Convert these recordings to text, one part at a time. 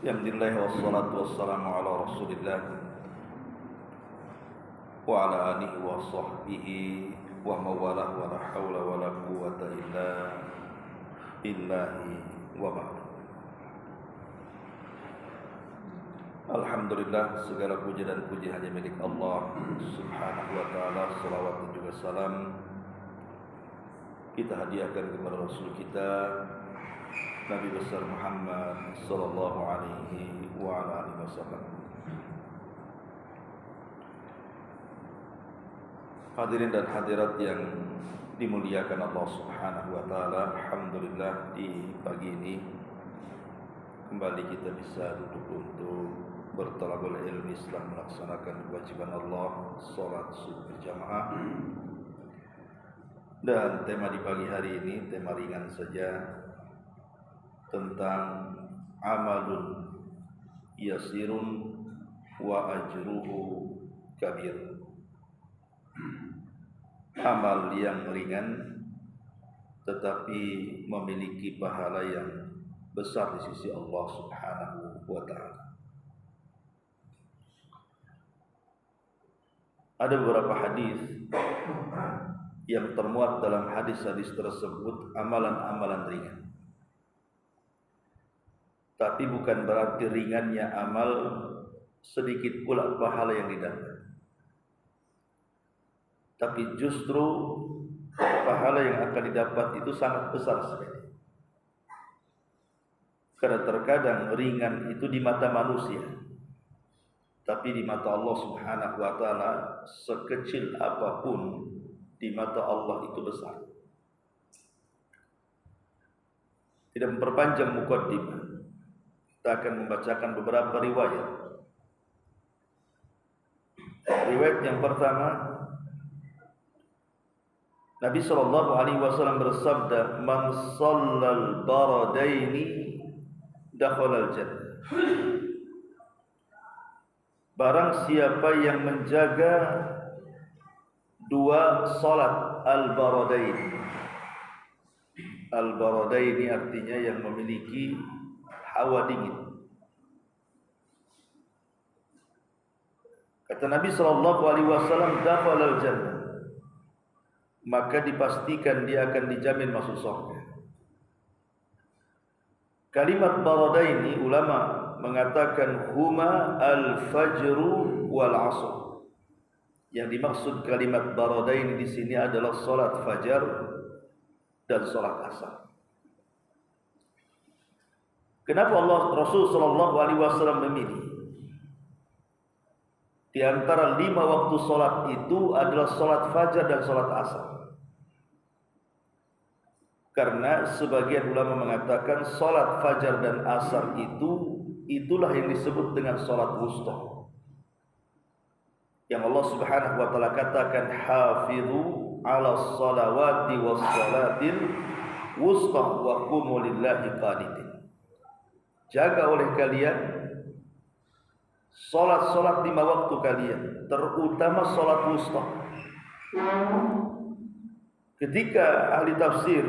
Alhamdulillah wassalatu wassalamu ala Rasulillah wa ala alihi wa sahbihi wa mawalah wa la hawla wa la quwwata illa billahi wa ba'd. Alhamdulillah, segala puji dan puji hanya milik Allah Subhanahu wa ta'ala. Salawat dan juga salam kita hadiahkan kepada Rasul kita Nabi besar Muhammad sallallahu alaihi wa ala alihi wasallam. Hadirin dan hadirat yang dimuliakan Allah Subhanahu wa taala, alhamdulillah di pagi ini kembali kita bisa duduk untuk bertalabul ilmi setelah melaksanakan kewajiban Allah, salat subuh berjamaah. Dan tema di pagi hari ini tema ringan saja, tentang amalun yasirun wa ajruhu kabir. Amal yang ringan tetapi memiliki pahala yang besar di sisi Allah Subhanahu wa ta'ala. Ada beberapa hadis yang termuat dalam hadis-hadis tersebut amalan-amalan ringan. Tapi bukan berarti ringannya amal sedikit pula pahala yang didapat. Tapi justru pahala yang akan didapat itu sangat besar sekali. Karena terkadang ringan itu di mata manusia, tapi di mata Allah Subhanahu wa ta'ala sekecil apapun di mata Allah itu besar. Tidak memperpanjang muqaddimah, kita akan membacakan beberapa riwayat. Riwayat yang pertama, Nabi sallallahu alaihi wasallam bersabda, "Man shallal baradaini dakhala al-jannah." Barang siapa yang menjaga dua salat al-baradaini. Al-baradaini artinya yang memiliki hawa dingin. Kata Nabi sallallahu alaihi wasallam, dakhala al-jannah, maka dipastikan dia akan dijamin masuk surga. Kalimat baradaini ulama mengatakan huma al-fajru wal 'asr. Yang dimaksud kalimat baradaini di sini adalah salat fajar dan salat asar. Kenapa Rasul sallallahu alaihi wasallam memilih di antara 5 waktu salat itu adalah salat fajar dan salat asar? Karena sebagian ulama mengatakan salat fajar dan asar itulah yang disebut dengan salat wusta. Yang Allah Subhanahu wa taala katakan hafizu 'alas salawati was salatil wusta wa qumu lillahi qanitin. Jaga oleh kalian salat-salat 5 waktu kalian, terutama salat wusta. Ketika ahli tafsir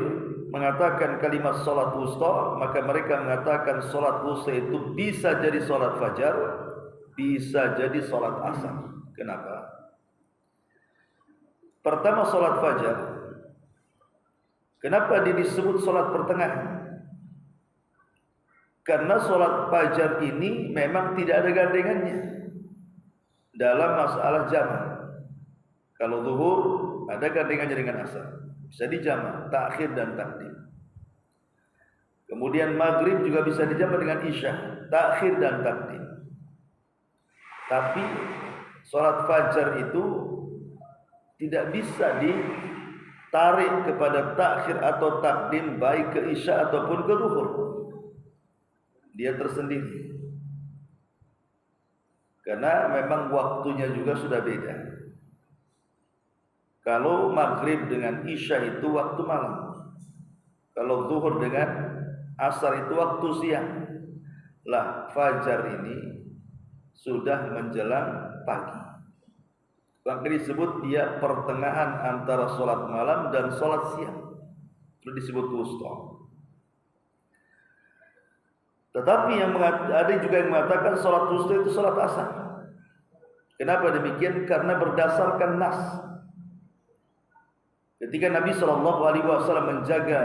mengatakan kalimat salat wusta, maka mereka mengatakan salat wusta itu bisa jadi salat fajar, bisa jadi salat asar. Kenapa? Pertama salat fajar. Kenapa dia disebut salat pertengahan? Karena salat fajar ini memang tidak ada gandengannya dalam masalah jamak. Kalau zuhur ada gandengannya dengan asar, bisa dijamak takhir dan takdim. Kemudian maghrib juga bisa dijamak dengan isya, takhir dan takdim. Tapi salat fajar itu tidak bisa ditarik kepada takhir atau takdim baik ke isya ataupun ke zuhur. Dia tersendiri. Karena memang waktunya juga sudah beda. Kalau maghrib dengan isya itu waktu malam. Kalau zuhur dengan asar itu waktu siang. Lah fajar ini sudah menjelang pagi. Maka disebut dia pertengahan antara sholat malam dan sholat siang. Itu disebut wusta. Tetapi ada juga yang mengatakan salat wusta itu salat asar. Kenapa demikian? Karena berdasarkan nas. Ketika Nabi SAW menjaga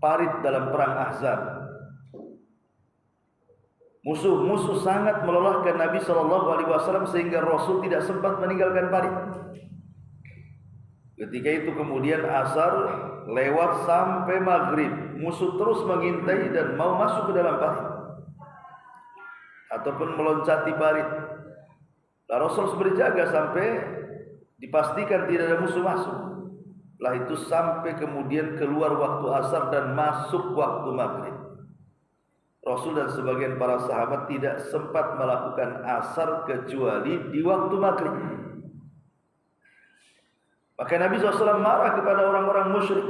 parit dalam perang Ahzab, musuh-musuh sangat melelahkan Nabi SAW sehingga Rasul tidak sempat meninggalkan parit. Ketika itu kemudian asar lewat sampai maghrib, musuh terus mengintai dan mau masuk ke dalam parit ataupun meloncati parit. Lalu Rasul berjaga sampai dipastikan tidak ada musuh masuk. Setelah itu sampai kemudian keluar waktu asar dan masuk waktu maghrib. Rasul dan sebagian para sahabat tidak sempat melakukan asar kecuali di waktu maghrib. Maka Nabi SAW marah kepada orang-orang musyrik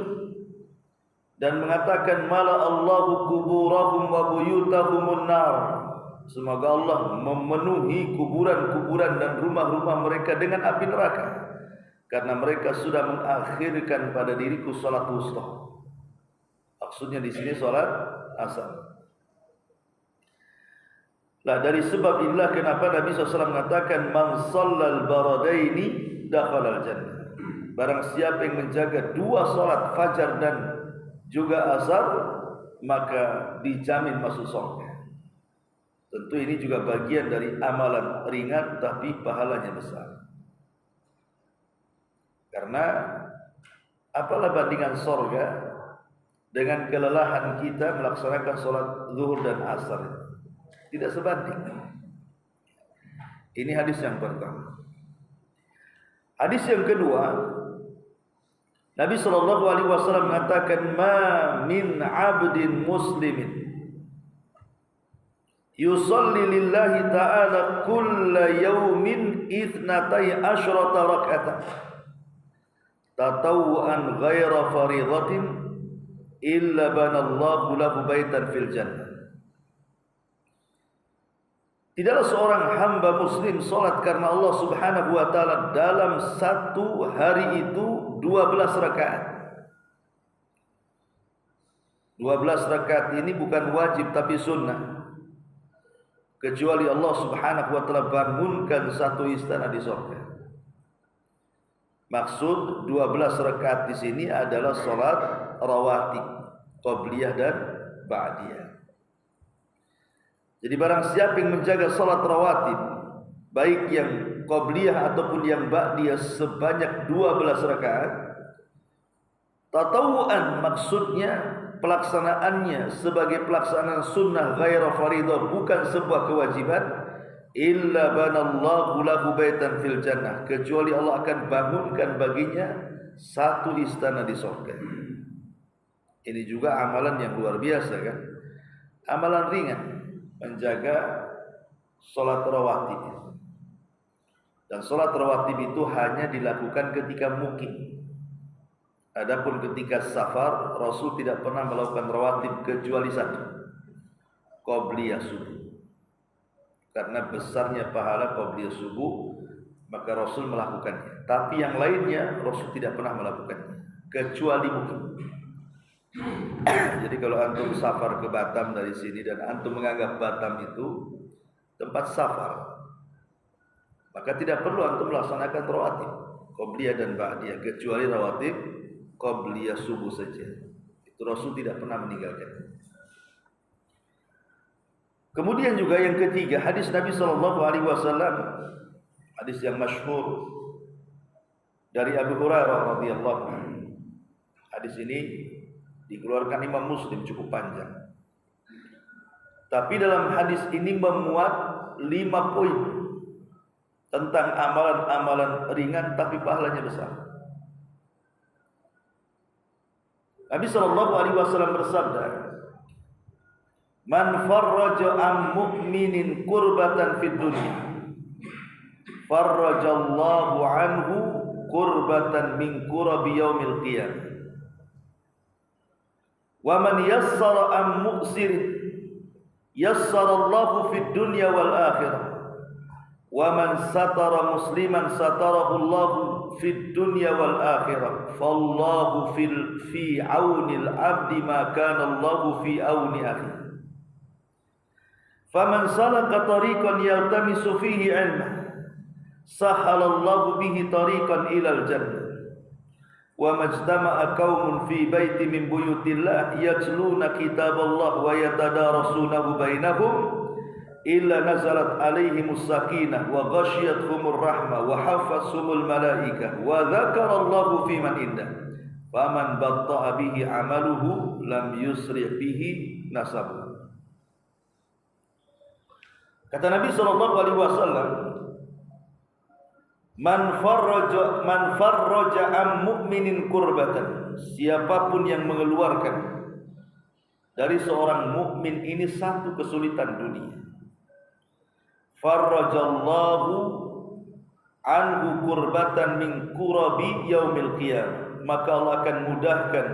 dan mengatakan, mala Allahu kuburahum wa buyutahumun nar. Semoga Allah memenuhi kuburan-kuburan dan rumah-rumah mereka dengan api neraka, karena mereka sudah mengakhirkan pada diriku salat wusta. Maksudnya di sini salat asar. Nah, dari sebab inilah kenapa Nabi SAW mengatakan, man shallal baradaini dakhalal jannah. Barang siapa yang menjaga dua salat fajar dan juga asar, maka dijamin masuk surga. Tentu ini juga bagian dari amalan ringan tapi pahalanya besar. Karena apalah bandingan surga dengan kelelahan kita melaksanakan salat zuhur dan asar? Tidak sebanding. Ini hadis yang pertama. Hadis yang kedua, Nabi SAW mengatakan, ma min abdin muslimin yusalli lillahi ta'ala kulla yawmin ithnatai asyrata rak'atan tatawu'an ghaira faridatin illa banallahu lahu baitan fil jannah. Tidaklah seorang hamba muslim salat karena Allah Subhanahu wa taala dalam satu hari itu 12 rakaat. 12 rakaat ini bukan wajib tapi sunnah. Kecuali Allah Subhanahu wa taala bangunkan satu istana di surga. Maksud 12 rakaat di sini adalah salat rawatib, qabliyah dan ba'diyah. Jadi barang siapa yang menjaga salat rawatib, baik yang qabliyah ataupun yang ba'diyah sebanyak 12 rakaat, tatawu'an maksudnya pelaksanaannya sebagai pelaksanaan sunnah ghaira faridah, bukan sebuah kewajiban, illa banallahu lahu baitan fil jannah, kecuali Allah akan bangunkan baginya satu istana di surga. Ini juga amalan yang luar biasa kan? Amalan ringan menjaga salat rawatib. Dan salat rawatib itu hanya dilakukan ketika mukim. Adapun ketika safar, Rasul tidak pernah melakukan rawatib kecuali satu, qabliyah subuh. Karena besarnya pahala qabliyah subuh, maka Rasul melakukannya. Tapi yang lainnya Rasul tidak pernah melakukannya kecuali mukim. Jadi kalau antum safar ke Batam dari sini dan antum menganggap Batam itu tempat safar, maka tidak perlu antum melaksanakan rawatib qabliyah dan ba'diyah, kecuali rawatib qabliyah subuh saja. Itu Rasul tidak pernah meninggalkan. Kemudian juga yang ketiga, hadis Nabi SAW, hadis yang masyhur dari Abu Hurairah radhiyallahu anhu. Hadis ini dikeluarkan Imam Muslim, cukup panjang. Tapi dalam hadis ini memuat 5 poin tentang amalan-amalan ringan tapi pahalanya besar. Nabi SAW bersabda, man farraja am mu'minin kurbatan fid dunya, farrajallahu anhu kurbatan min kurabi yaumil qiyamah. Wa man yassara am mu'sirin yassarallahu fid dunya wal akhirah. Wa man satara musliman satarahu Allahu fid dunya wal akhirah. Fallahu fi aunil abdi ma kana Allahu fi auni akhi. Faman salaka tariqan yaltamisu fihi ilman sahalallahu bihi tariqan ilal jannah. Wa majtama'a qaumun fi baiti min buyutillah yatluna kitaballah wa yatadarasunahu bainahum illa nazalat alaihimus sakinah wa ghasyiyatuhumur rahmah wa hafathumul malaikah wa dzakarallahu fi man indah. Faman batta'a bihi amaluhu lam yusri' bihi nasabuhu. Kata Nabi SAW, man farraja am mu'minin kurbatan, siapapun yang mengeluarkan dari seorang mukmin ini satu kesulitan dunia, farrajallahu anhu kurbatan min kurabi yaumil qiyamah, maka Allah akan mudahkan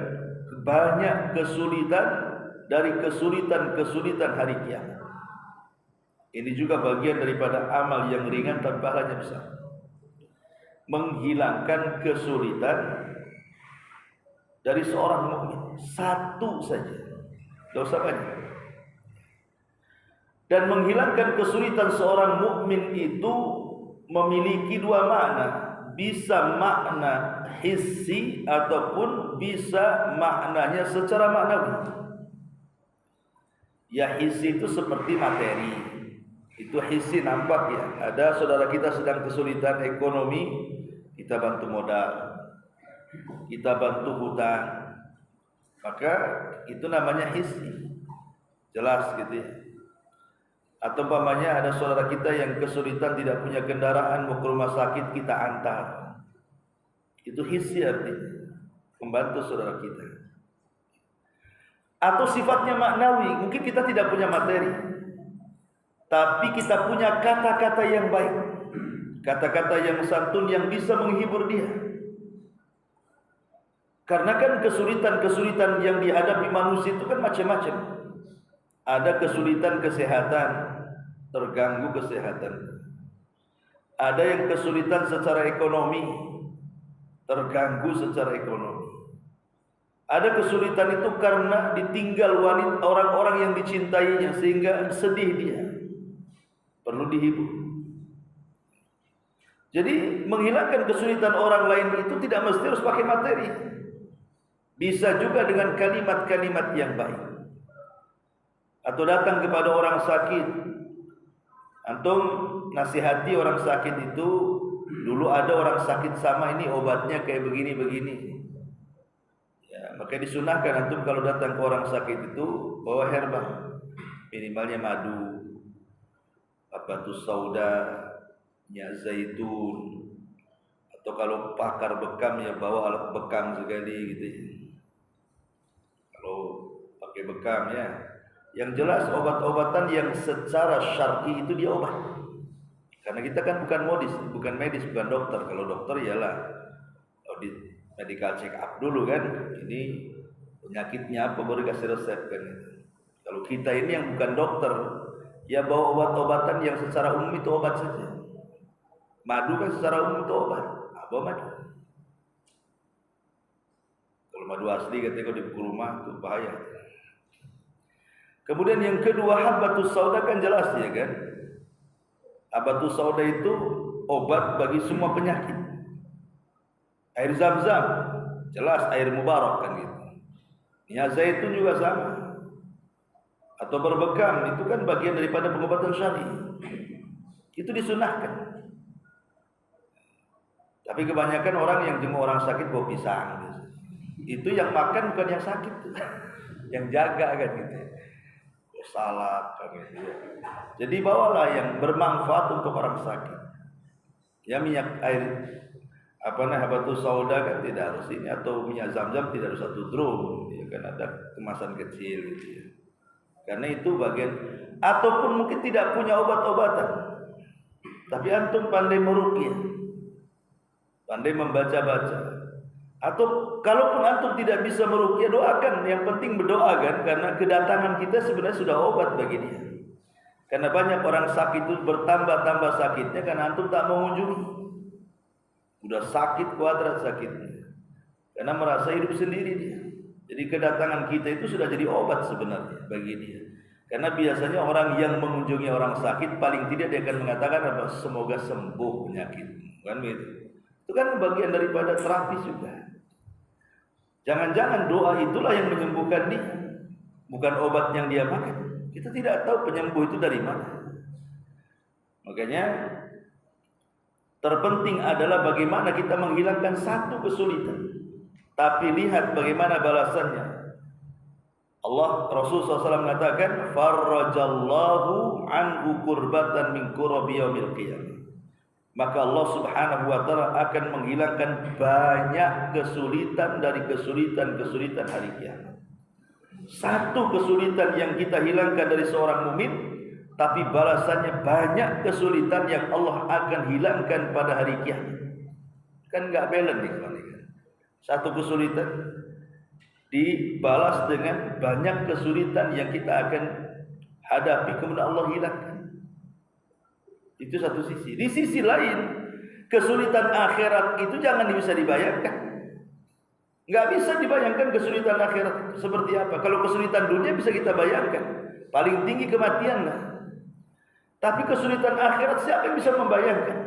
banyak kesulitan dari kesulitan-kesulitan hari kiamat. Ini juga bagian daripada amal yang ringan tapi pahalanya besar. Menghilangkan kesulitan dari seorang mukmin, satu saja, tidak usah banyak. Dan menghilangkan kesulitan seorang mukmin itu memiliki dua makna, bisa makna hissi ataupun bisa maknanya secara maknawi. Ya, hissi itu seperti materi. Itu hissi, nampak ya. Ada saudara kita sedang kesulitan ekonomi, kita bantu modal, kita bantu hutang, maka itu namanya hissi, jelas gitu ya. Atau umpamanya ada saudara kita yang kesulitan, tidak punya kendaraan, mau ke rumah sakit, kita antar, itu hissi, artinya membantu saudara kita. Atau sifatnya maknawi, mungkin kita tidak punya materi, tapi kita punya kata-kata yang baik, kata-kata yang santun yang bisa menghibur dia. Karena kan kesulitan-kesulitan yang dihadapi manusia itu kan macam-macam. Ada kesulitan kesehatan, terganggu kesehatan. Ada yang kesulitan secara ekonomi, terganggu secara ekonomi. Ada kesulitan itu karena ditinggal wanita, orang-orang yang dicintainya, sehingga sedih dia, perlu dihibur. Jadi menghilangkan kesulitan orang lain itu tidak mesti harus pakai materi, bisa juga dengan kalimat-kalimat yang baik. Atau datang kepada orang sakit, antum nasihati orang sakit itu, dulu ada orang sakit sama ini obatnya kayak begini-begini. Ya, maka disunahkan antum kalau datang ke orang sakit itu bawa herbal, minimalnya madu, habatus sauda, minyak zaitun, atau kalau pakar bekam ya bawa alat bekam sekali gitu ya. Kalau pakai bekam ya, yang jelas obat-obatan yang secara syar'i itu dia obat. Karena kita kan bukan medis, bukan dokter. Kalau dokter ialah di medical check up dulu kan, ini penyakitnya apa baru kasih resep kan. Kalau kita ini yang bukan dokter, ya bawa obat-obatan yang secara umum itu obat saja. Madu kan secara umum itu obat, bawa madu. Kalau madu asli katanya kalau di rumah itu bahaya. Kemudian yang kedua, habatus sauda kan jelas ya kan. Habatus sauda itu obat bagi semua penyakit. Air zam-zam jelas air mubarak kan gitu. Minyak zaitun juga sama. Atau berbekam itu kan bagian daripada pengobatan syar'i. Itu disunahkan. Tapi kebanyakan orang yang jenguk orang sakit bawa pisang. Itu yang makan bukan yang sakit, yang jaga kan gitu. Salad kan gitu ya. Jadi bawalah yang bermanfaat untuk orang sakit. Ya minyak air habatus sauda kan tidak harus ini, atau minyak zam-zam tidak harus 1 drum, ya kan ada kemasan kecil gitu ya. Karena itu bagian, ataupun mungkin tidak punya obat-obatan, tapi antum pandai meruqyah, pandai membaca-baca. Atau kalaupun antum tidak bisa meruqyah, doakan, yang penting berdoa kan, karena kedatangan kita sebenarnya sudah obat bagi dia. Karena banyak orang sakit itu bertambah-tambah sakitnya karena antum tak mau mengunjungi. Udah sakit kuadrat sakitnya, karena merasa hidup sendiri dia. Jadi kedatangan kita itu sudah jadi obat sebenarnya bagi dia. Karena biasanya orang yang mengunjungi orang sakit paling tidak dia akan mengatakan apa? Semoga sembuh penyakit. Kan begitu. Itu kan bagian daripada terapi juga. Jangan-jangan doa itulah yang menyembuhkan dia, bukan obat yang dia makan. Kita tidak tahu penyembuh itu dari mana. Makanya terpenting adalah bagaimana kita menghilangkan satu kesulitan, tapi lihat bagaimana balasannya. Allah Rasulullah SAW mengatakan, "Farrajallahu anhu kurbatan min kurabi yaumil qiyamah." Maka Allah Subhanahu wa taala akan menghilangkan banyak kesulitan dari kesulitan-kesulitan hari kiamat. Satu kesulitan yang kita hilangkan dari seorang mukmin, tapi balasannya banyak kesulitan yang Allah akan hilangkan pada hari kiamat. Kan enggak balance nih, kawan. Satu kesulitan dibalas dengan banyak kesulitan yang kita akan hadapi, kemudian Allah hilangkan. Itu satu sisi. Di sisi lain, kesulitan akhirat itu jangan bisa dibayangkan. Nggak bisa dibayangkan kesulitan akhirat seperti apa. Kalau kesulitan dunia bisa kita bayangkan, paling tinggi kematian lah. Tapi kesulitan akhirat siapa yang bisa membayangkan?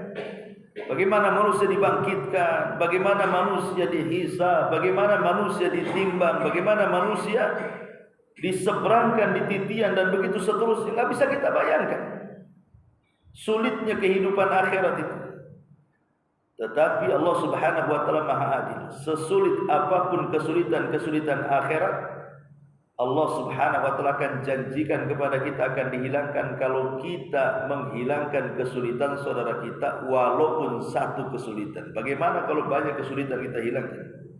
Bagaimana manusia dibangkitkan, bagaimana manusia dihisab, bagaimana manusia ditimbang, bagaimana manusia diseberangkan di titian dan begitu seterusnya. Nggak bisa kita bayangkan sulitnya kehidupan akhirat itu. Tetapi Allah Subhanahu wa taala Maha Adil. Sesulit apapun kesulitan-kesulitan akhirat, Allah Subhanahu wa taala akan janjikan kepada kita akan dihilangkan kalau kita menghilangkan kesulitan saudara kita walaupun satu kesulitan. Bagaimana kalau banyak kesulitan kita hilangkan?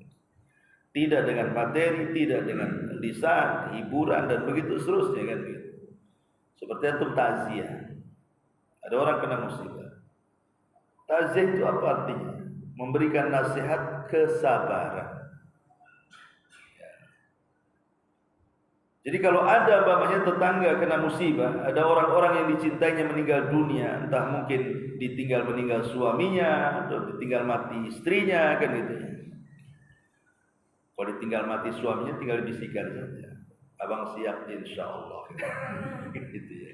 Tidak dengan materi, tidak dengan lisan, hiburan dan begitu seterusnya kan gitu. Seperti antum takziah. Ada orang kena musibah. Takziah itu apa artinya? Memberikan nasihat kesabaran. Jadi kalau ada umpamanya tetangga kena musibah, ada orang-orang yang dicintainya meninggal dunia, entah mungkin meninggal suaminya, atau ditinggal mati istrinya, kan gitu ya. Kalau ditinggal mati suaminya, tinggal bisikan saja, abang siap insya Allah, gitu ya.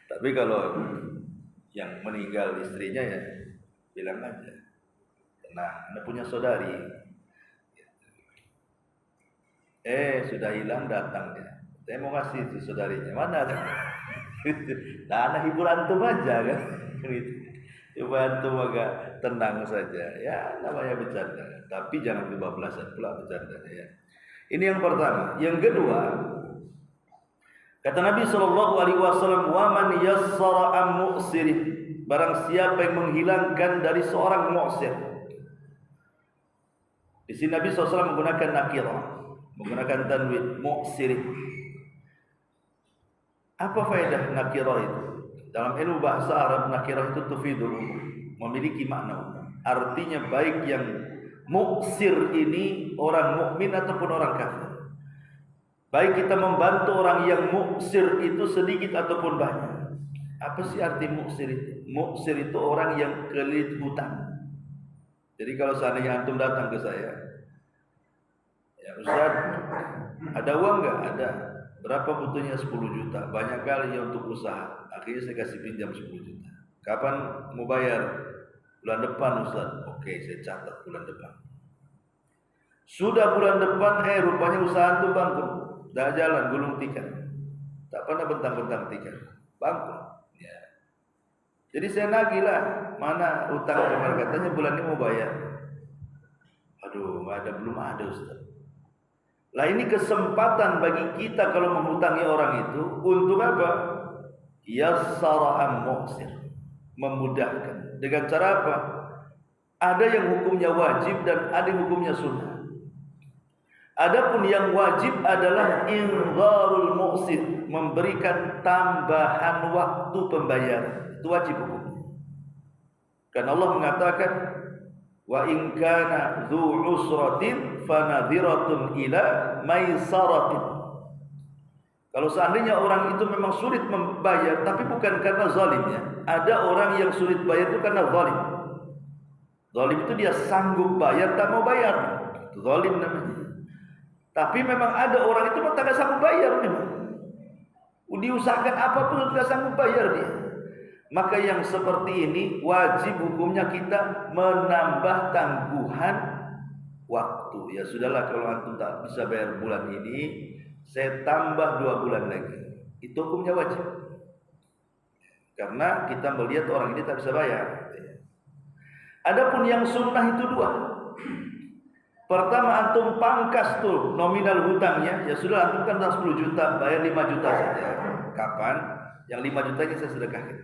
Tapi kalau yang meninggal istrinya ya bilang aja, nah, anda punya saudari, sudah hilang datang dia. Saya mau kasih itu saudarinya. Mana? Nah, anak hibur antum aja kan. Coba antum agak tenang saja. Ya, namanya bercanda. Tapi jangan kebablasan pula bercanda ya. Ini yang pertama. Yang kedua, kata Nabi SAW, "Wa man yassara am mu'sir." Barang siapa yang menghilangkan dari seorang mu'sir. Di sini Nabi SAW menggunakan nakirah, menggunakan tanwin mu'sir. Apa faedah nakirah itu? Dalam ilmu bahasa Arab, nakirah itu tufidul umum, memiliki makna umum. Artinya baik yang mu'sir ini orang mukmin ataupun orang kafir. Baik kita membantu orang yang mu'sir itu sedikit ataupun banyak. Apa sih arti mu'sir itu? Mu'sir itu orang yang kelit hutang. Jadi kalau seandainya antum datang ke saya, ya Ustaz, ada uang nggak? Ada. Berapa butuhnya? 10 juta. Banyak kali ya untuk usaha. Akhirnya saya kasih pinjam 10 juta. Kapan mau bayar? Bulan depan Ustaz. Oke, saya catat bulan depan. Sudah bulan depan, rupanya usaha itu bangkrut. Dah jalan gulung tikar. Tak pernah bentang-bentang tikar. Bangkrut. Ya. Jadi saya nagihlah. Mana utang kemarin, katanya bulan ini mau bayar. Aduh, belum ada Ustaz. Lah ini kesempatan bagi kita kalau menghutangi orang itu untuk apa? Yassara am mu'sir, memudahkan. Dengan cara apa? Ada yang hukumnya wajib dan ada yang hukumnya sunnah. Adapun yang wajib adalah ingharul mu'sir, memberikan tambahan waktu pembayaran. Itu wajib hukumnya. Karena Allah mengatakan, wa in kana dzu usratin fanadhiratun ila maisaratin. Kalau seandainya orang itu memang sulit membayar, tapi bukan karena zalimnya. Ada orang yang sulit bayar itu karena zalim. Zalim itu dia sanggup bayar, tak mau bayar. Itu zalim namanya. Tapi memang ada orang itu tak sanggup bayar memang. Diusahakan apapun tidak sanggup bayar dia. Maka yang seperti ini wajib hukumnya kita menambah tangguhan waktu. Ya sudahlah, kalau antum tak bisa bayar bulan ini, saya tambah 2 bulan lagi. Itu hukumnya wajib. Karena kita melihat orang ini tak bisa bayar. Adapun yang sunnah itu 2. Pertama, antum pangkas tuh nominal hutangnya. Ya sudah, antum kan 10 juta, bayar 5 juta saja. Kapan? Yang 5 jutanya saya sedekahkan.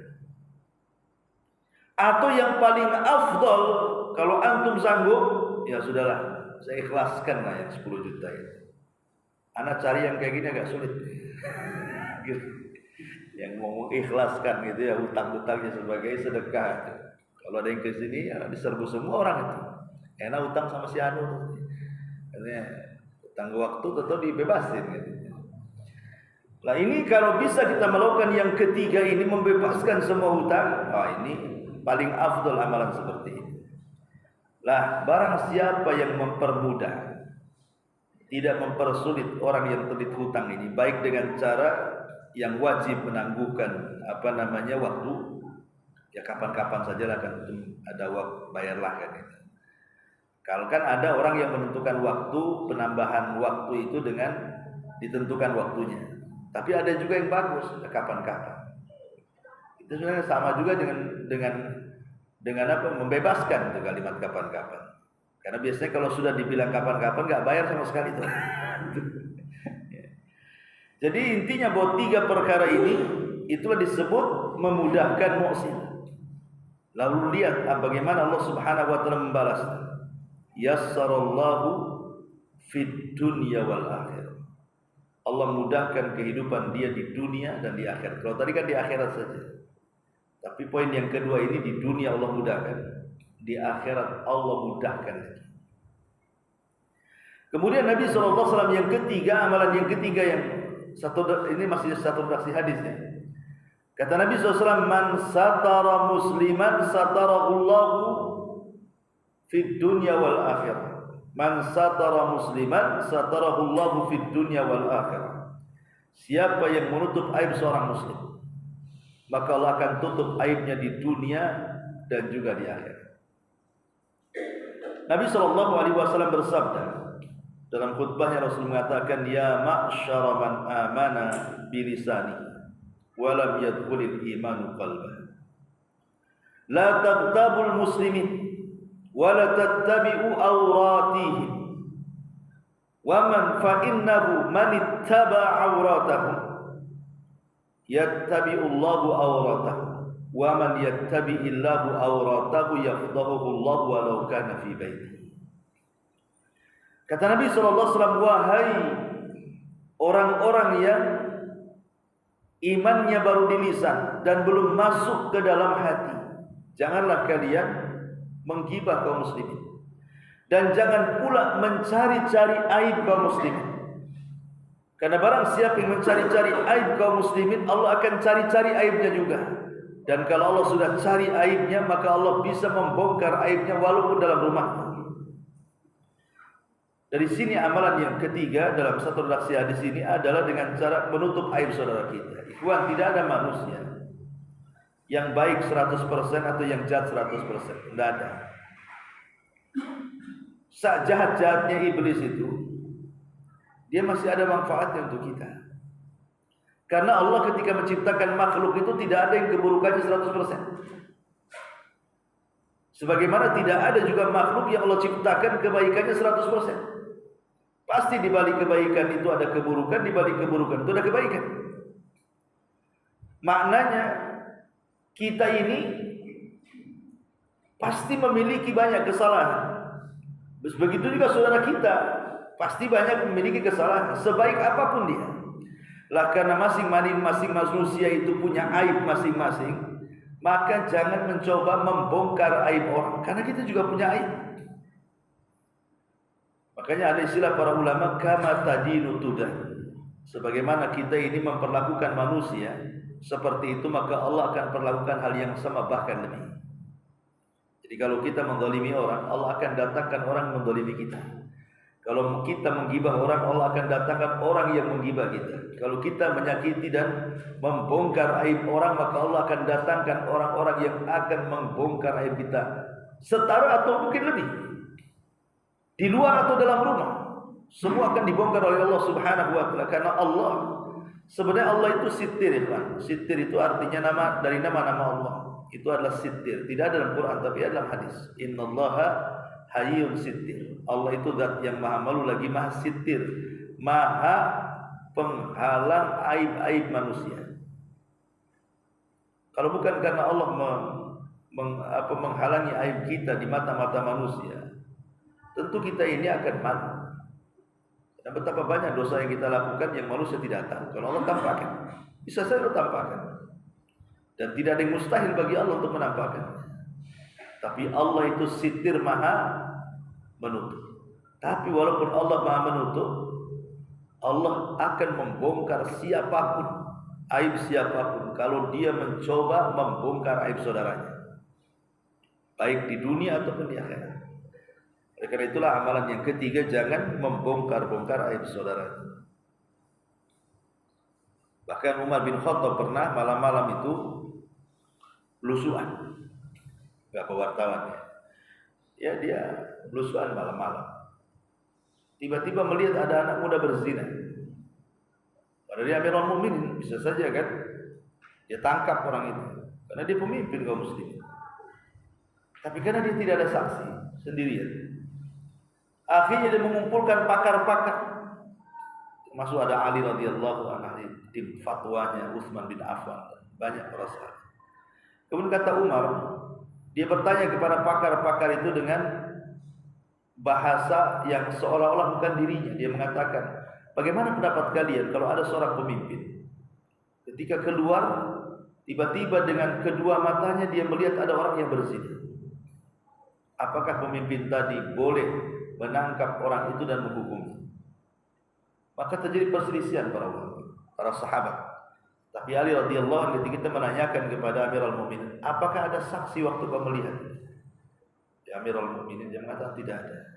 Atau yang paling afdol, kalau antum sanggup, ya sudahlah, saya ikhlaskan lah yang 10 juta itu. Anak cari yang kayak gini agak sulit. Gitu. Yang ngomong ikhlaskan gitu ya, hutang-hutangnya sebagai sedekah. Kalau ada yang ke sini ya diserbu semua orang itu. Enak hutang sama si anu. Katanya hutang waktu tetap dibebasin gitu. Nah ini kalau bisa kita melakukan yang ketiga ini, membebaskan semua hutang, ini paling afdol amalan seperti ini. Lah barang siapa yang mempermudah, tidak mempersulit orang yang terlilit hutang ini, baik dengan cara yang wajib menangguhkan waktu, ya kapan-kapan sajalah kan ada waktu, bayarlah kan itu. Kalau kan ada orang yang menentukan waktu, penambahan waktu itu dengan ditentukan waktunya. Tapi ada juga yang bagus, kapan-kapan. Itu sebenarnya sama juga dengan membebaskan itu kalimat kapan-kapan. Karena biasanya kalau sudah dibilang kapan-kapan nggak bayar sama sekali itu. Jadi intinya bahwa 3 perkara ini itulah disebut memudahkan muhsin. Lalu lihat bagaimana Allah Subhanahu wa taala membalas. Yassarallahu fid dunya wal akhirah. Allah mudahkan kehidupan dia di dunia dan di akhirat. Kalau tadi kan di akhirat saja. Tapi poin yang kedua ini, di dunia Allah mudahkan, di akhirat Allah mudahkan. Kemudian Nabi SAW yang ketiga, amalan yang ketiga yang ini masih satu redaksi hadisnya. Kata Nabi SAW, man satara musliman satarahullahu fid dunya wal akhirah. Man satara musliman satarahullahu fid dunya wal akhirah. Siapa yang menutup aib seorang muslim, maka Allah akan tutup aibnya di dunia dan juga di akhirat. Nabi SAW bersabda dalam khutbahnya, Rasul mengatakan, ya ma'syara man amana bilisani wa lam yadkhulil imanu qalbah, la tabtabul muslimin wa la tattabi'u awratihim wa man fa innahu man ittaba'a awratahum yattabi'ullahu awratahu wa man yattabi'illahu awratahu yafdahuhu Allah walau kana fi baiti. Kata Nabi SAW, wahai orang-orang yang imannya baru di lisan dan belum masuk ke dalam hati, janganlah kalian menggibah kaum muslimin, dan jangan pula mencari-cari aib kaum muslimin. Karena barang siapa yang mencari-cari aib kaum muslimin, Allah akan cari-cari aibnya juga. Dan kalau Allah sudah cari aibnya, maka Allah bisa membongkar aibnya walaupun dalam rumah. Dari sini amalan yang ketiga dalam satu redaksi hadis ini adalah dengan cara menutup aib saudara kita. Ikhwan, tidak ada manusia yang baik 100% atau yang jahat 100%. Tidak ada. Sejahat-jahatnya iblis itu, dia masih ada manfaatnya untuk kita. Karena Allah ketika menciptakan makhluk itu tidak ada yang keburukannya 100%. Sebagaimana tidak ada juga makhluk yang Allah ciptakan kebaikannya 100%. Pasti di balik kebaikan itu ada keburukan, di balik keburukan itu ada kebaikan. Maknanya kita ini pasti memiliki banyak kesalahan. Begitu juga saudara kita pasti banyak memiliki kesalahan, sebaik apapun dia. Lah karena masing-masing manusia itu punya aib masing-masing, maka jangan mencoba membongkar aib orang, karena kita juga punya aib. Makanya ada istilah para ulama, kama tadinu tudan. Sebagaimana kita ini memperlakukan manusia seperti itu, maka Allah akan perlakukan hal yang sama, bahkan lebih. Jadi kalau kita menzalimi orang, Allah akan datangkan orang menzalimi kita. Kalau kita menggibah orang, Allah akan datangkan orang yang menggibah kita. Kalau kita menyakiti dan membongkar aib orang, maka Allah akan datangkan orang-orang yang akan membongkar aib kita, setara atau mungkin lebih. Di luar atau dalam rumah, semua akan dibongkar oleh Allah Subhanahu wa taala. Karena Allah, sebenarnya Allah itu sitir, kan? Sitir itu artinya nama dari nama-nama Allah. Itu adalah sitir. Tidak ada dalam Quran tapi ada dalam hadis. Innallaha hayyun sitir. Allah itu zat yang maha malu lagi maha sitir, maha penghalang aib-aib manusia. Kalau bukan karena Allah menghalangi aib kita di mata-mata manusia, tentu kita ini akan malu. Dan betapa banyak dosa yang kita lakukan yang manusia tidak tahu. Kalau Allah tampakkan, bisa saja Allah tampakkan. Dan tidak ada yang mustahil bagi Allah untuk menampakkan. Tapi Allah itu sitir, maha menutup. Tapi walaupun Allah maha menutup, Allah akan membongkar siapapun, aib siapapun, kalau dia mencoba membongkar aib saudaranya, baik di dunia ataupun di akhirat. Oleh karena itulah amalan yang ketiga, jangan membongkar-bongkar aib saudaranya. Bahkan Umar bin Khattab pernah malam-malam itu belusuan, berapa wartawan ya, dia belusuan malam-malam. Tiba-tiba melihat ada anak muda berzina. Padahal dia Amirul Mukminin, bisa saja kan dia tangkap orang itu, karena dia pemimpin kaum muslimin. Tapi karena dia tidak ada saksi, sendirian, akhirnya dia mengumpulkan pakar-pakar, termasuk ada Ali radhiyallahu anhu, tim fatwanya Utsman bin Affan, banyak para sahabat. Kemudian kata Umar, dia bertanya kepada pakar-pakar itu dengan bahasa yang seolah-olah bukan dirinya. Dia mengatakan, bagaimana pendapat kalian kalau ada seorang pemimpin, ketika keluar, tiba-tiba dengan kedua matanya dia melihat ada orang yang berzina. Apakah pemimpin tadi boleh menangkap orang itu dan menghukumnya? Maka terjadi perselisihan para sahabat. Tapi Ali radhiyallahu anhu ketika kita menanyakan kepada Amirul Mukminin, apakah ada saksi waktu kau melihat? Ya, Amirul Mukminin dia mengatakan tidak ada.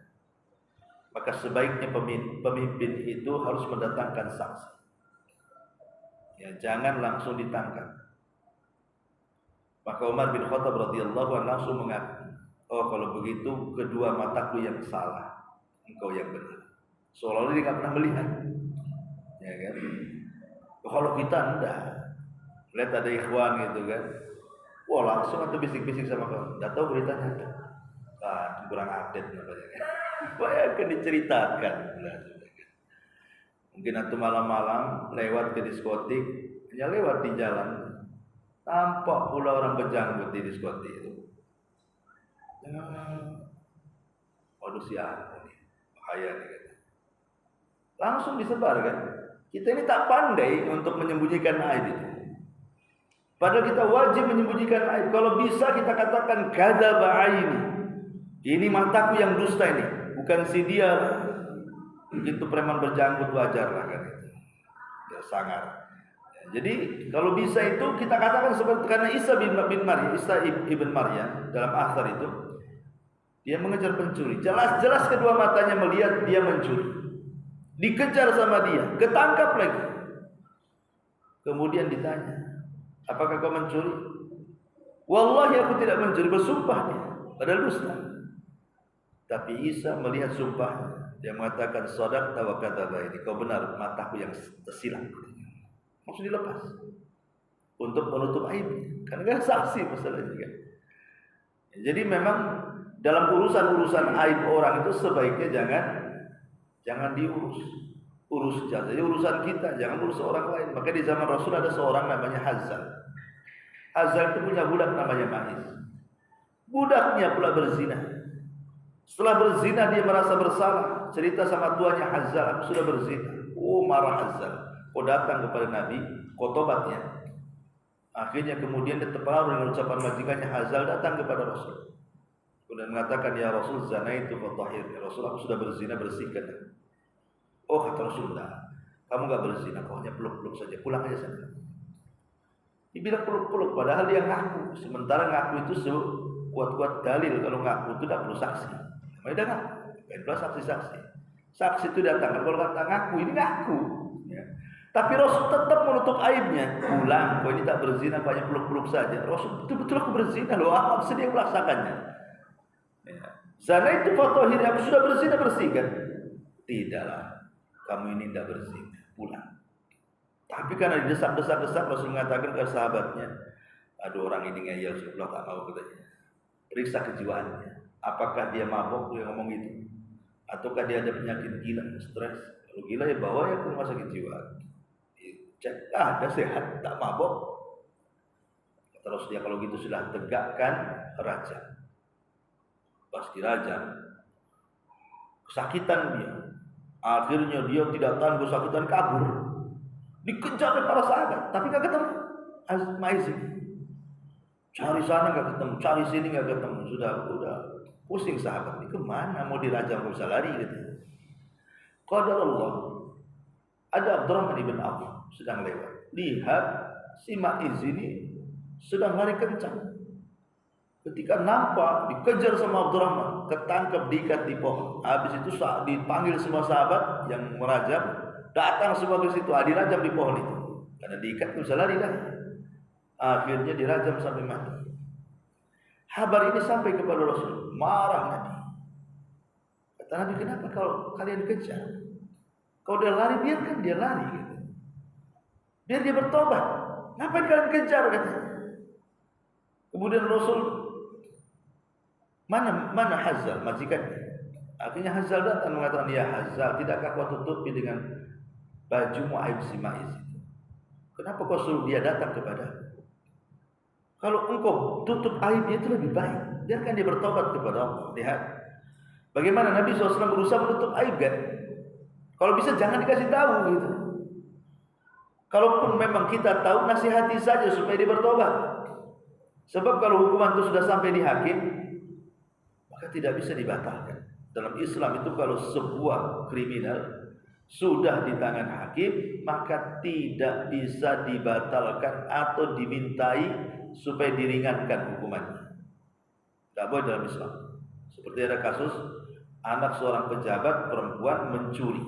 Maka sebaiknya pemimpin itu harus mendatangkan saksi. Ya, jangan langsung ditangkap. Maka Umar bin Khattab radhiyallahu anhu langsung mengaku, oh kalau begitu kedua mataku yang salah, engkau yang benar. Seolah-olah dia tidak pernah melihat. Ya kan? Kalau kita enggak, lihat ada ikhwan gitu kan, wah langsung atau bisik-bisik sama kamu, enggak tahu beritanya ada, kurang update namanya. Bayangkan diceritakan. Mungkin atau malam-malam lewat ke diskotik, hanya lewat di jalan, tampak pula orang berjanggut di diskotik itu. Waduh siapa nih, bahaya nih kan. Langsung disebar kan. Kita ini tak pandai untuk menyembunyikan aib itu. Padahal kita wajib menyembunyikan aib. Kalau bisa kita katakan kadzaba aini. Ini mataku yang dusta ini, bukan si dia. Itu preman berjanggut wajar lah kan itu. Dia sangar. Jadi kalau bisa itu kita katakan seperti karena Isa bin Maryam, Isa ibn Maryam dalam Athar itu dia mengejar pencuri. Jelas-jelas kedua matanya melihat dia mencuri. Dikejar sama dia, ketangkap lagi. Kemudian ditanya, apakah kau mencuri? Wallahi aku tidak mencuri, bersumpah dia, padahal dusta. Tapi Isa melihat sumpahnya, dia mengatakan shadaqta wa kadzaba, ini kau benar, mataku yang tersilap. Maksud dilepas untuk menutup aib, karena kan saksi masalahnya kan. Jadi memang dalam urusan-urusan aib orang itu sebaiknya jangan diurus. Urus saja urusan kita, jangan urus orang lain. Maka di zaman Rasul ada seorang namanya Hazal. Hazal itu punya budak namanya Ma'iz. Budaknya pula berzina. Setelah berzina dia merasa bersalah. Cerita sama tuannya, Hazal, aku sudah berzina. Oh, marah Hazal. Kau datang kepada Nabi, kau tobatnya. Akhirnya kemudian dia terpengaruh dengan ucapan majikannya, Hazal datang kepada Rasul. Kemudian mengatakan, ya Rasul, zina itu fatahir. Ya Rasul, aku sudah berzina, bersihkan. Oh, kata Rasul, kamu gak berzina, kau hanya peluk-peluk saja, pulang aja sana. Dibilang peluk-peluk, padahal dia ngaku. Sementara ngaku itu kuat-kuat dalil. Kalau ngaku itu tidak perlu saksi. Namanya dia ngaku, bukan pula saksi-saksi. Saksi itu datang. Kalau kata ngaku, ini ngaku. Ya. Tapi Rasul tetap menutup aibnya. Pulang, kau ini tak berzina, banyak peluk-peluk saja. Rasul betul-betul aku berzina loh. Apa sedih melaksanakannya? Ya. Sana itu foto akhirnya aku sudah berzina, bersihkan. Tidaklah, kamu ini tidak berzina. Pulang. Tapi karena didesak-desak Rasul mengatakan ke sahabatnya, aduh orang ini ngeyel, Rasulullah tak mau katanya. Periksa kejiwaannya. Apakah dia mabok? Dia ngomong gitu. Ataukah dia ada penyakit gila, stres? Kalau gila ya bawa ya ke rumah sakit jiwa. Cek, ada sehat, tak mabok. Terus dia kalau gitu sudah tegakkan rajam. Pas dirajam, kesakitan dia. Akhirnya dia tidak tahan kesakitan, kabur. Dikejar oleh para sahabat, tapi gak ketemu. Maizik. Cari sana gak ketemu, cari sini gak ketemu. Sudah pusing sahabat. Ini kemana? Mau dirajam, gak bisa lari gitu. Qadar Allah. Ada Abdurrahman ibn Auf sedang lewat. Lihat si Maiz ini sedang lari kencang. Ketika nampak dikejar sama Abdurrahman, ketangkep diikat di pohon. Habis itu saat dipanggil semua sahabat yang merajam, datang semua ke situ, dirajam di pohon itu. Karena diikat bisa lari dah. Akhirnya dirajam sampai mati. Kabar ini sampai kepada Rasul, marah Nabi. Kata Nabi, kenapa kalau kalian kejar? Kalau dia lari, biarkan dia lari gitu. Biar dia bertobat. Ngapain kalian kejar katanya? Kemudian Rasul mana Hazal majikannya. Akhirnya Hazal datang mengatakan, ya Hazal, tidakkah kau tutupi dengan bajumu aib si Maiz itu? Kenapa kau suruh dia datang kepada? Kalau engkau tutup aibnya itu lebih baik. Biarkan dia bertobat kepada Allah. Lihat bagaimana Nabi SAW berusaha menutup aib kan? Kalau bisa jangan dikasih tahu gitu. Kalaupun memang kita tahu, nasihati saja supaya dia bertobat. Sebab kalau hukuman itu sudah sampai di hakim, maka tidak bisa dibatalkan. Dalam Islam itu kalau sebuah kriminal sudah di tangan hakim, maka tidak bisa dibatalkan atau dimintai supaya diringankan hukumannya. Tidak boleh dalam Islam. Seperti ada kasus anak seorang pejabat perempuan mencuri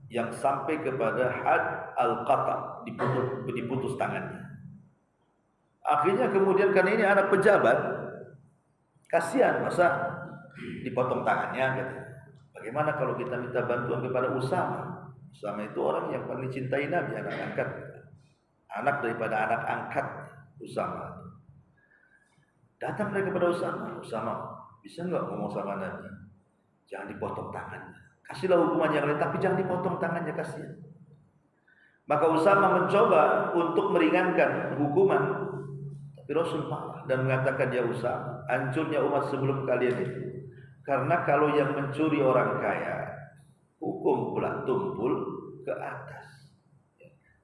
yang sampai kepada had al-qata, diputus tangannya. Akhirnya kemudian karena ini anak pejabat, kasihan masa dipotong tangannya gitu. Bagaimana kalau kita minta bantuan kepada Usama? Usama itu orang yang paling cintai Nabi, anak angkat, anak daripada anak angkat Usama. Datang mereka kepada Usama, bisa nggak ngomong sama Nabi? Jangan dipotong tangannya. Kasihlah hukuman yang lain, tapi jangan dipotong tangannya, kasihan. Maka Usama mencoba untuk meringankan hukuman, tapi Rasul marah dan mengatakan, ya Usama, hancurnya umat sebelum kalian itu. Karena kalau yang mencuri orang kaya, hukum pula tumpul ke atas.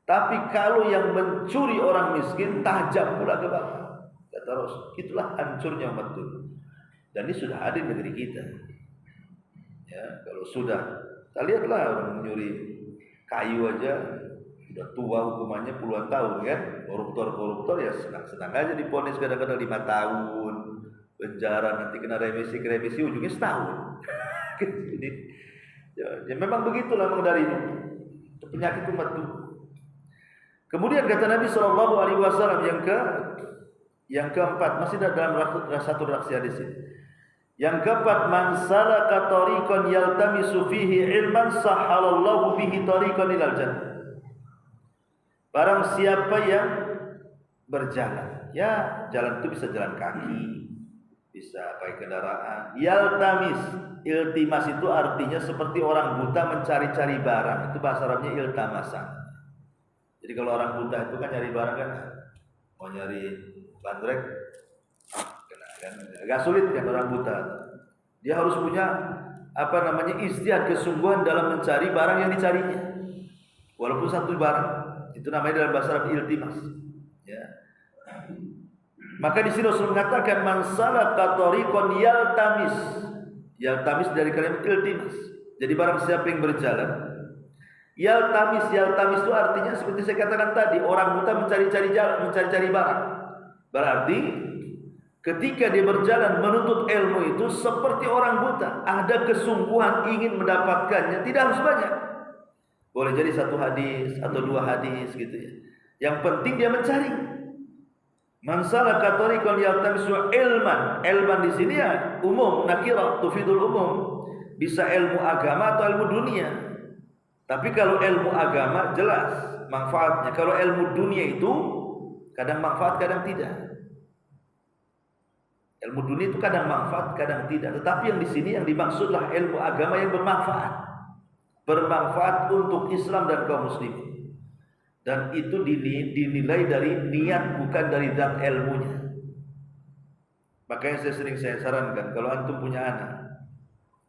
Tapi kalau yang mencuri orang miskin, tajam pula ke bawah. Kata Rasul, itulah hancurnya umat dulu. Dan ini sudah ada di negeri kita. Ya, kalau sudah, kita lihatlah orang mencuri kayu aja, sudah tua hukumannya puluhan tahun kan. Koruptor ya senang-senang aja diponis kadang-kadang 5 tahun penjara, nanti kena remisi ujungnya setahun. Jadi ya memang begitulah memang dari ini penyakit umat itu. Kemudian kata Nabi SAW yang keempat, masih dalam satu redaksi hadis ini. Yang keempat, man salaka tariqan yaltamisu fihi ilman sahhalallahu bihi tariqan ilal jannah. Barang siapa yang berjalan, ya jalan itu bisa jalan kaki, bisa pakai kendaraan. Yaltamis, iltimas itu artinya seperti orang buta mencari-cari barang. Itu bahasa Arabnya iltamasan. Jadi kalau orang buta itu kan nyari barang kan, mau nyari bandrek, kan agak sulit kan orang buta. Dia harus punya ijtihad, kesungguhan dalam mencari barang yang dicarinya. Walaupun satu barang, itu namanya dalam bahasa Arab iltimas. Ya. Maka di sini Rasul mengatakan man salaka tariqan yaltamis. Yaltamis dari kalimat iltimas. Jadi barang siapa yang berjalan, yaltamis itu artinya seperti saya katakan tadi, orang buta mencari-cari jalan, mencari-cari barang. Berarti ketika dia berjalan menuntut ilmu itu seperti orang buta, ada kesungguhan ingin mendapatkannya, tidak harus banyak. Boleh jadi 1 hadis atau 2 hadis gitu ya. Yang penting dia mencari. Man salaka tariqan yaltamisu ilman. Ilman di sini ya umum, nakirah, tufidul umum. Bisa ilmu agama atau ilmu dunia. Tapi kalau ilmu agama jelas manfaatnya. Kalau ilmu dunia itu kadang manfaat, kadang tidak. Ilmu dunia itu kadang manfaat, kadang tidak. Tetapi yang di sini yang dimaksudlah ilmu agama yang bermanfaat. Bermanfaat untuk Islam dan kaum muslimin. Dan itu dinilai dari niat, bukan dari zat ilmunya. Makanya saya sarankan, kalau antum punya anak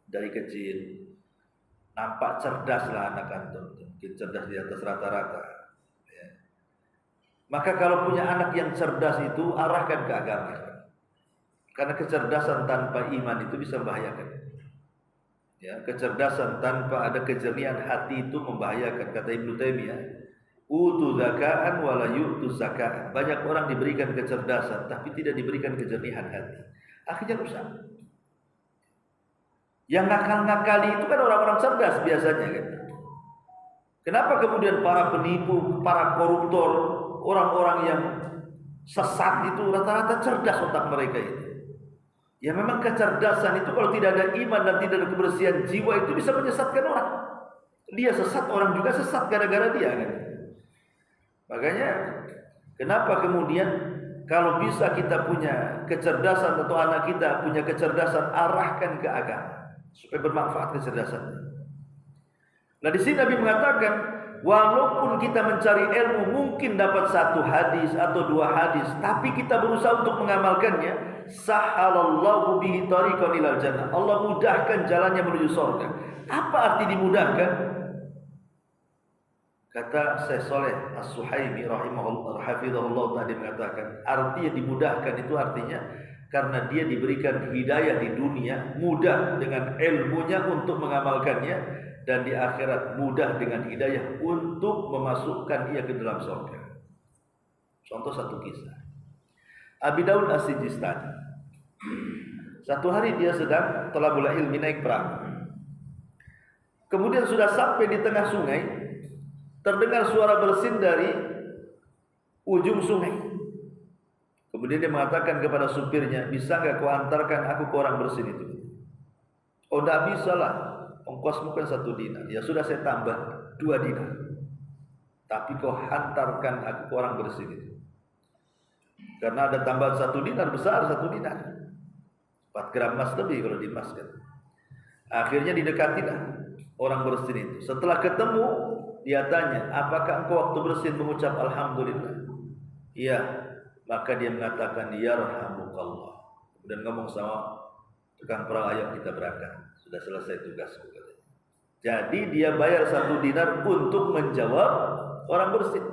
dari kecil, nampak cerdas lah anak antum, mungkin cerdas di atas rata-rata ya. Maka kalau punya anak yang cerdas itu, arahkan ke agama. Karena kecerdasan tanpa iman itu bisa membahayakan. Ya, kecerdasan tanpa ada kejernihan hati itu membahayakan. Kata Ibnu Taimiyah, utu zakaan wala yu'tu zakaan. Banyak orang diberikan kecerdasan tapi tidak diberikan kejernihan hati. Akhirnya rusak. Yang ngakal-ngakali itu kan orang-orang cerdas biasanya kan. Kenapa kemudian para penipu, para koruptor, orang-orang yang sesat itu rata-rata cerdas otak mereka itu? Ya memang kecerdasan itu kalau tidak ada iman dan tidak ada kebersihan jiwa itu bisa menyesatkan orang. Dia sesat, orang juga sesat gara-gara dia kan. Makanya kenapa kemudian kalau bisa kita punya kecerdasan atau anak kita punya kecerdasan, arahkan ke agama supaya bermanfaat kecerdasan. Nah di sini Nabi mengatakan, walaupun kita mencari ilmu mungkin dapat 1 hadis atau 2 hadis, tapi kita berusaha untuk mengamalkannya, sahalallahu bihi tariqan ilal jannah. Allah mudahkan jalannya menuju surga. Apa arti dimudahkan? Kata Syekh Saleh As-Suhaimi rahimahullah hafizahullah tadi mengatakan, artinya dimudahkan itu artinya karena dia diberikan hidayah di dunia, mudah dengan ilmunya untuk mengamalkannya, dan di akhirat mudah dengan hidayah untuk memasukkan ia ke dalam surga. Contoh 1 kisah. Abi Daud As-Sijistani. Satu hari dia sedang thalabul ilmi, naik perahu. Kemudian sudah sampai di tengah sungai, terdengar suara bersin dari ujung sungai. Kemudian dia mengatakan kepada supirnya, bisa enggak kau antarkan aku ke orang bersin itu? Oh, enggak bisa lah, ongkosmu kan 1 dinar. Ya sudah, saya tambah 2 dinar. Tapi kau hantarkan aku ke orang bersin itu. Karena ada tambahan 1 dinar, besar 1 dinar. 4 gram emas lebih kalau dimaskan. Akhirnya didekatilah orang bersin itu. Setelah ketemu, dia tanya, apakah engkau waktu bersin mengucap alhamdulillah? Iya. Maka dia mengatakan, yarhamukallah. Kemudian ngomong sama tukang perahu, ayo kita berangkat. Sudah selesai tugasku. Jadi dia bayar 1 dinar untuk menjawab orang bersin.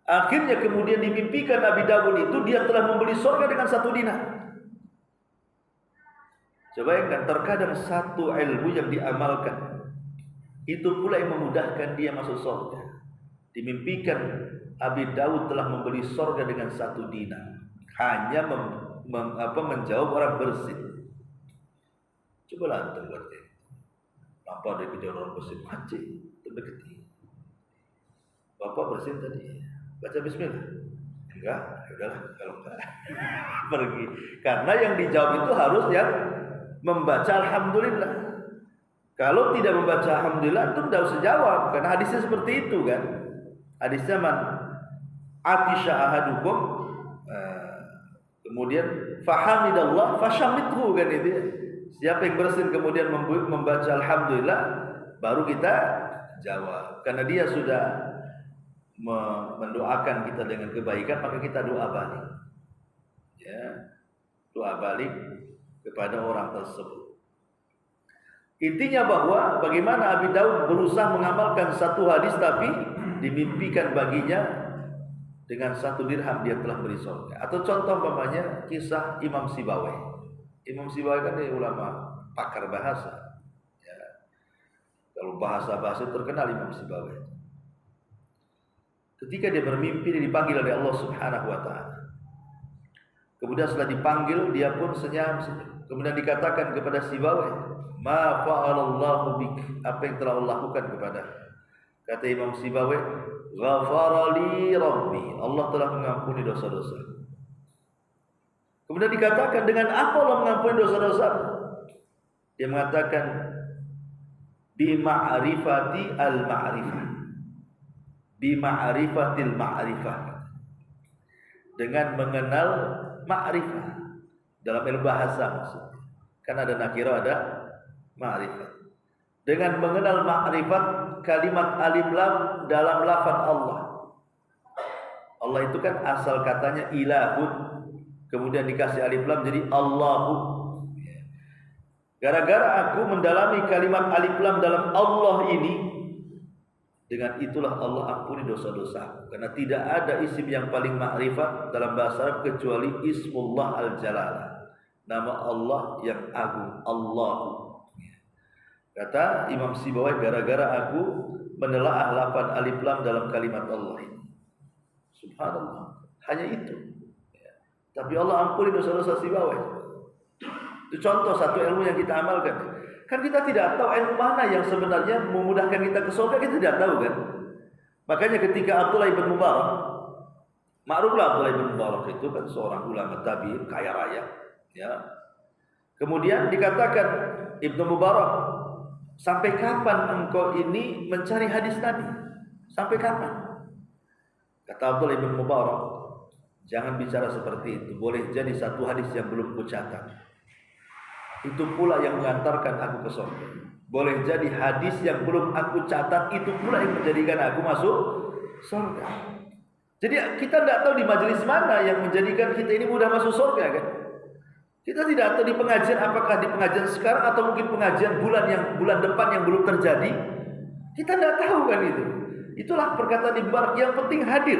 Akhirnya kemudian dimimpikan Nabi Daud itu dia telah membeli surga dengan 1 dinar. Coba bayangkan, terkadang 1 ilmu yang diamalkan itu pula yang memudahkan dia masuk surga. Dimimpikan Abi Daud telah membeli surga dengan 1 dinar, hanya menjawab orang bersin. Coba antum buat ini. Apa ada kejar orang bersin? Haji, terdekati. Bapak bersin tadi, baca bismillah. Enggak, udahlah kalau enggak pergi. Karena yang dijawab itu harus yang membaca alhamdulillah. Kalau tidak membaca alhamdulillah itu tidak usah jawab, karena hadisnya seperti itu kan. Hadisnya man atisha ahadukum, kemudian fahamidallah fashamithu kan itu. Siapa yang bersin kemudian membaca alhamdulillah, baru kita jawab. Karena dia sudah mendoakan kita dengan kebaikan, maka kita doa balik. Ya, doa balik kepada orang tersebut. Intinya bahwa bagaimana Abi Daud berusaha mengamalkan 1 hadis, tapi dimimpikan baginya dengan 1 dirham dia telah beri surga. Atau contoh umpamanya kisah Imam Sibawai. Imam Sibawai kan dia ulama pakar bahasa. Ya. Kalau bahasa-bahasa terkenal Imam Sibawai. Ketika dia bermimpi, dia dipanggil oleh Allah Subhanahu wa taala. Kemudian setelah dipanggil dia pun senyum. Kemudian dikatakan kepada Sibawayh, ma fa'alallahu bik, apa yang telah Allah lakukan kepada. Kata Imam Sibawayh, ghafarali rabbi, Allah telah mengampuni dosa-dosa. Kemudian dikatakan, dengan apa Allah mengampuni dosa-dosa? Dia mengatakan, bi ma'rifati al-ma'rifah, bi ma'rifatil ma'rifah, dengan mengenal ma'rifah. Dalam ilmu bahasa maksudnya. Kan ada nakirah, ada ma'rifat. Dengan mengenal ma'rifat kalimat alif lam dalam lafaz Allah. Allah itu kan asal katanya ilahun, kemudian dikasih alif lam jadi Allahu. Gara-gara aku mendalami kalimat alif lam dalam Allah ini, dengan itulah Allah ampuni dosa-dosa. Karena tidak ada isim yang paling ma'rifat dalam bahasa Arab kecuali Ismullah al-Jalalah, nama Allah yang agung, Allahu. Kata Imam Sibawayh, gara-gara aku menelaah lafaz alif lam dalam kalimat Allah ini. Subhanallah, hanya itu. Tapi Allah ampuni dosa-dosa Sibawayh. Itu contoh satu ilmu yang kita amalkan. Kan kita tidak tahu ilmu mana yang sebenarnya memudahkan kita ke surga, kita tidak tahu kan. Makanya ketika Abdullah ibn Mubarak, maklumlah Abdullah ibn Mubarak itu kan seorang ulama tabi'in kaya raya, ya. Kemudian dikatakan, Ibnu Mubarak, sampai kapan engkau ini mencari hadis Nabi? Sampai kapan? Kata Abdullah ibn Mubarak, jangan bicara seperti itu. Boleh jadi satu hadis yang belum kucatat, itu pula yang mengantarkan aku ke surga. Boleh jadi hadis yang belum aku catat, itu pula yang menjadikan aku masuk surga. Jadi kita tidak tahu di majelis mana yang menjadikan kita ini mudah masuk surga kan. Kita tidak tahu di pengajian, apakah di pengajian sekarang atau mungkin pengajian bulan depan yang belum terjadi. Kita tidak tahu kan itu. Itulah perkataan Ibnu Mubarak, yang penting hadir.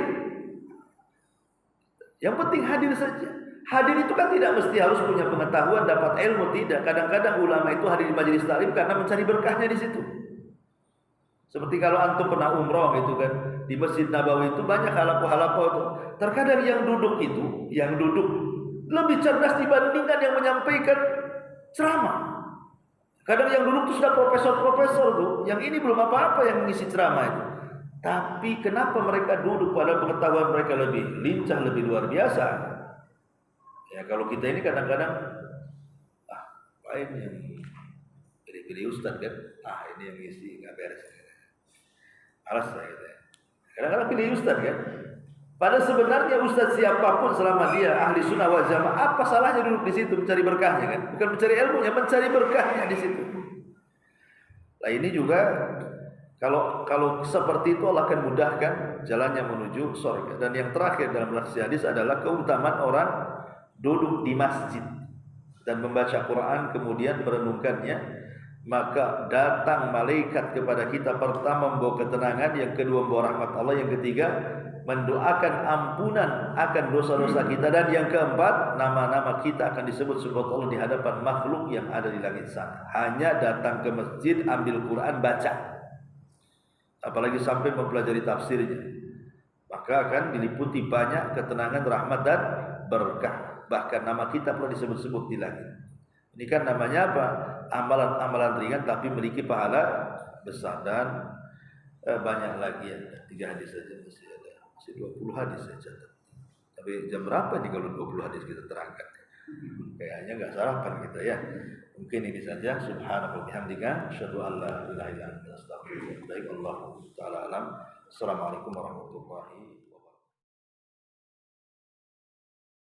Yang penting hadir saja. Hadir itu kan tidak mesti harus punya pengetahuan, dapat ilmu, tidak. Kadang-kadang ulama itu hadir di majelis taklim karena mencari berkahnya di situ. Seperti kalau antum pernah umroh gitu kan, di Masjid Nabawi itu banyak halakoh-halakoh itu. Terkadang yang duduk itu, yang duduk lebih cerdas dibandingkan yang menyampaikan ceramah. Kadang yang duduk itu sudah profesor-profesor tuh, yang ini belum apa-apa yang mengisi ceramah itu. Tapi kenapa mereka duduk pada pengetahuan mereka lebih lincah, lebih luar biasa? Ya kalau kita ini kadang-kadang ini yang pilih-pilih ustaz kan, ini yang ngisi nggak beres, alas lah gitu. Kadang-kadang pilih ustaz kan. Padahal sebenarnya ustaz siapapun selama dia ahli sunnah wal jamaah, apa salahnya duduk di situ mencari berkahnya kan? Bukan mencari ilmunya, mencari berkahnya di situ. Nah ini juga kalau seperti itu Allah akan mudahkan jalannya menuju surga. Dan yang terakhir dalam hadis adalah keutamaan orang duduk di masjid dan membaca Quran kemudian merenungkannya, maka datang malaikat kepada kita, pertama membawa ketenangan, yang kedua membawa rahmat Allah, yang ketiga mendoakan ampunan akan dosa-dosa kita, dan yang keempat nama-nama kita akan disebut-sebut Allah di hadapan makhluk yang ada di langit sana. Hanya datang ke masjid, ambil Quran, baca, apalagi sampai mempelajari tafsirnya, maka akan diliputi banyak ketenangan, rahmat dan berkah. Bahkan nama kita pula disebut-sebut di langit. Ini kan namanya apa? Amalan-amalan ringan tapi memiliki pahala besar. Dan banyak lagi ya. 3 hadis saja masih 20 hadis saya catat. Tapi jam berapa nih kalau 20 hadis kita terangkan? Kayaknya nggak sarapan kita ya. Mungkin ini saja. Subhanallah bihamdika, asyhadu an la ilaha illa anta, astaghfiruka wa atubu ilaik. Allahu ta'ala alam. Assalamualaikum warahmatullahi wabarakatuh.